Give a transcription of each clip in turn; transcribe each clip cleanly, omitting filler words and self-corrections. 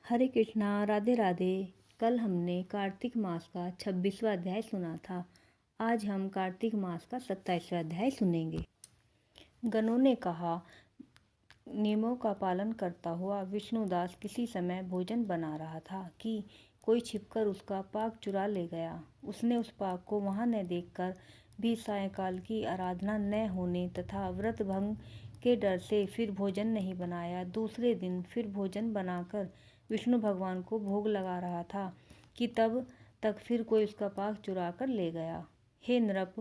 हरे कृष्णा, राधे राधे। कल हमने कार्तिक मास का 26वां अध्याय सुना था। आज हम कार्तिक मास का 27वां अध्याय सुनेंगे। गणों ने कहा, नियमों का पालन करता हुआ विष्णुदास किसी समय भोजन बना रहा था कि कोई छिपकर उसका पाक चुरा ले गया। उसने उस पाक को वहां न देखकर भी सायंकाल की आराधना न होने तथा व्रत भंग के डर से फिर भोजन नहीं बनाया। दूसरे दिन फिर भोजन बनाकर विष्णु भगवान को भोग लगा रहा था कि तब तक फिर कोई उसका पाक चुरा कर ले गया। हे नृप,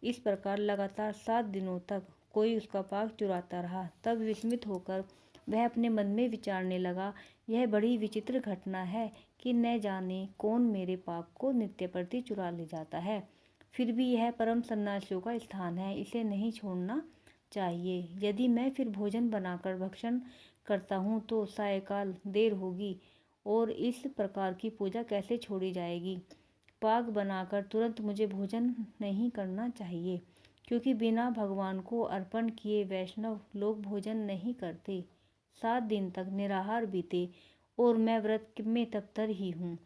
इस प्रकार लगातार 7 दिनों तक कोई उसका पाक चुराता रहा। तब विस्मित होकर वह अपने मन में विचारने लगा, यह बड़ी विचित्र घटना है कि न जाने कौन मेरे पाक को नित्य प्रति चुरा ले जाता है। फिर भी यह परम सन्यासियों का स्थान है, इसे नहीं छोड़ना चाहिए। यदि मैं फिर भोजन बनाकर भक्षण करता हूँ तो सायंकाल देर होगी और इस प्रकार की पूजा कैसे छोड़ी जाएगी। पाक बनाकर तुरंत मुझे भोजन नहीं करना चाहिए, क्योंकि बिना भगवान को अर्पण किए वैष्णव लोग भोजन नहीं करते। 7 दिन तक निराहार बीते और मैं व्रत में तत्पर ही हूँ।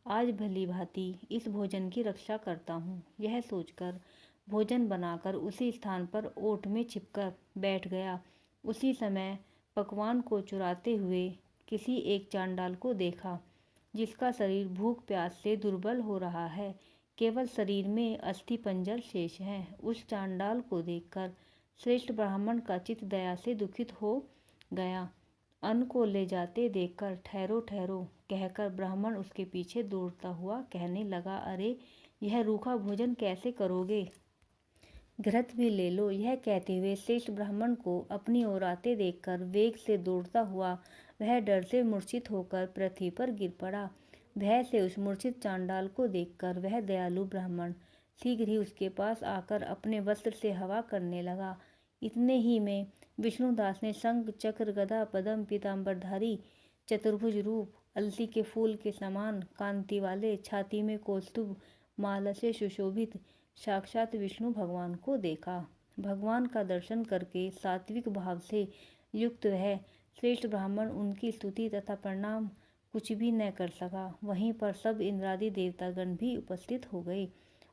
आज भली भांति इस भोजन की रक्षा करता हूँ। यह सोचकर भोजन बनाकर उसी स्थान पर ओट में छिपकर बैठ गया। उसी समय पकवान को चुराते हुए किसी एक चांडाल को देखा, जिसका शरीर भूख प्यास से दुर्बल हो रहा है। केवल शरीर में अस्थि पंजर शेष है। उस चांडाल को देखकर श्रेष्ठ ब्राह्मण का चित्त दया से दुखित हो गया। अन्न को ले जाते देखकर ठहरो ठहरो कहकर ब्राह्मण उसके पीछे दौड़ता हुआ कहने लगा, अरे यह रूखा भोजन कैसे करोगे, घृत भी ले लो। यह कहते हुए श्रेष्ठ ब्राह्मण को अपनी ओर आते देखकर वेग से दौड़ता हुआ वह डर से मूर्छित होकर पृथ्वी पर गिर पड़ा। भय से उस मूर्छित चांडाल को देखकर वह दयालु ब्राह्मण शीघ्र ही उसके पास आकर अपने वस्त्र से हवा करने लगा। इतने ही में विष्णुदास ने शंख चक्र गदा पद्म पीताम्बरधारी चतुर्भुज रूप, अलसी के फूल के समान कांति वाले, छाती में कौस्तुभ माला से सुशोभित साक्षात विष्णु भगवान को देखा। भगवान का दर्शन करके सात्विक भाव से युक्त वह श्रेष्ठ ब्राह्मण उनकी स्तुति तथा प्रणाम कुछ भी न कर सका। वहीं पर सब इंद्रादि देवतागण भी उपस्थित हो गए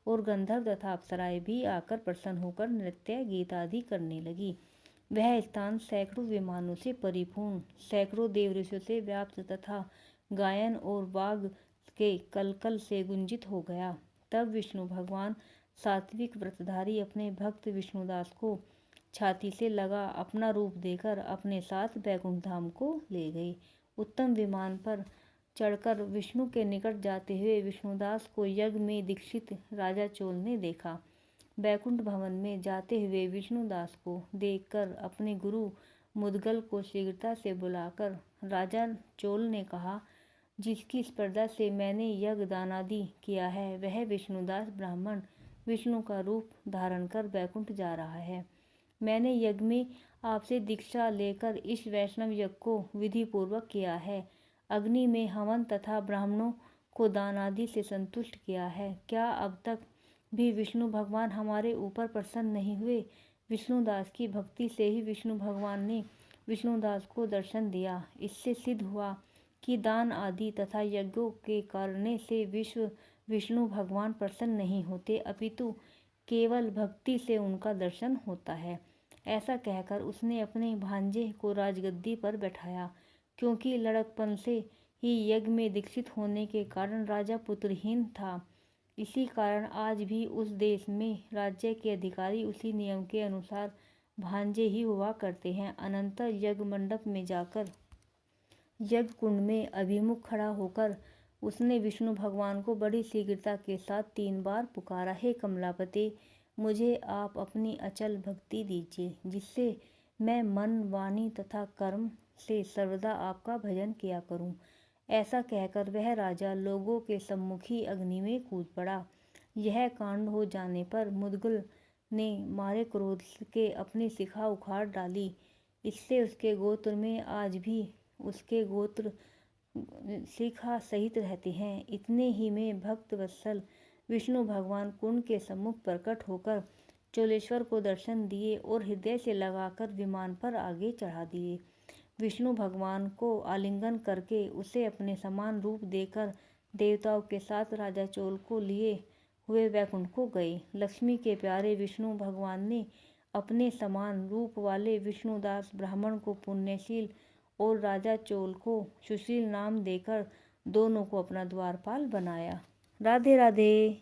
और गंधर्व तथा अप्सराएं भी आकर प्रसन्न होकर नृत्य गीत आदि करने लगी। वह स्थान सैकड़ों विमानों से परिपूर्ण, सैकड़ों देव ऋषियों से व्याप्त तथा गायन और वाग के कलकल से गुंजित हो गया। तब विष्णु भगवान सात्विक व्रतधारी अपने भक्त विष्णुदास को छाती से लगा अपना रूप देकर अपने साथ बैकुंठ धाम को ले गए। उत्तम विमान पर चढ़कर विष्णु के निकट जाते हुए विष्णुदास को यज्ञ में दीक्षित राजा चोल ने देखा। बैकुंठ भवन में जाते हुए विष्णुदास को देखकर अपने गुरु मुदगल को शीघ्रता से बुलाकर राजा चोल ने कहा, जिसकी स्पर्धा से मैंने यज्ञ दानादि किया है वह विष्णुदास ब्राह्मण विष्णु का रूप धारण कर बैकुंठ जा रहा है। मैंने यज्ञ में आपसे दीक्षा लेकर इस वैष्णव यज्ञ को विधि पूर्वक किया है। अग्नि में हवन तथा ब्राह्मणों को दान आदि से संतुष्ट किया है। क्या अब तक भी विष्णु भगवान हमारे ऊपर प्रसन्न नहीं हुए? विष्णुदास की भक्ति से ही विष्णु भगवान ने विष्णुदास को दर्शन दिया। इससे सिद्ध हुआ कि दान आदि तथा यज्ञों के करने से विष्णु भगवान प्रसन्न नहीं होते, अपितु केवल भक्ति से उनका दर्शन होता है। ऐसा कहकर उसने अपने भांजे को राजगद्दी पर बैठाया। क्योंकि लड़कपन से ही यज्ञ में दीक्षित होने के कारण राजा पुत्रहीन था, इसी कारण आज भी उस देश में राज्य के अधिकारी उसी नियम के अनुसार भांजे ही हुआ करते हैं। अनंतर यज्ञ मंडप में जाकर यज्ञ कुंड में अभिमुख खड़ा होकर उसने विष्णु भगवान को बड़ी शीघ्रता के साथ 3 बार पुकारा, हे कमलापते, मुझे आप अपनी अचल भक्ति दीजिए, जिससे मैं मन वाणी तथा कर्म से सर्वदा आपका भजन किया करूं। ऐसा कहकर वह राजा लोगों के सम्मुख ही अग्नि में कूद पड़ा। यह कांड हो जाने पर मुदगल ने मारे क्रोध के अपनी शिखा उखाड़ डाली। इससे उसके गोत्र में आज भी उसके गोत्र शिखा सहित रहते हैं। इतने ही में भक्त वत्सल विष्णु भगवान कुंड के सम्मुख प्रकट होकर चोलेश्वर को दर्शन दिए और हृदय से लगाकर विमान पर आगे चढ़ा दिए। विष्णु भगवान को आलिंगन करके उसे अपने समान रूप देकर देवताओं के साथ राजा चोल को लिए हुए वैकुंठ को गए। लक्ष्मी के प्यारे विष्णु भगवान ने अपने समान रूप वाले विष्णुदास ब्राह्मण को पुण्यशील और राजा चोल को सुशील नाम देकर दोनों को अपना द्वारपाल बनाया। राधे राधे।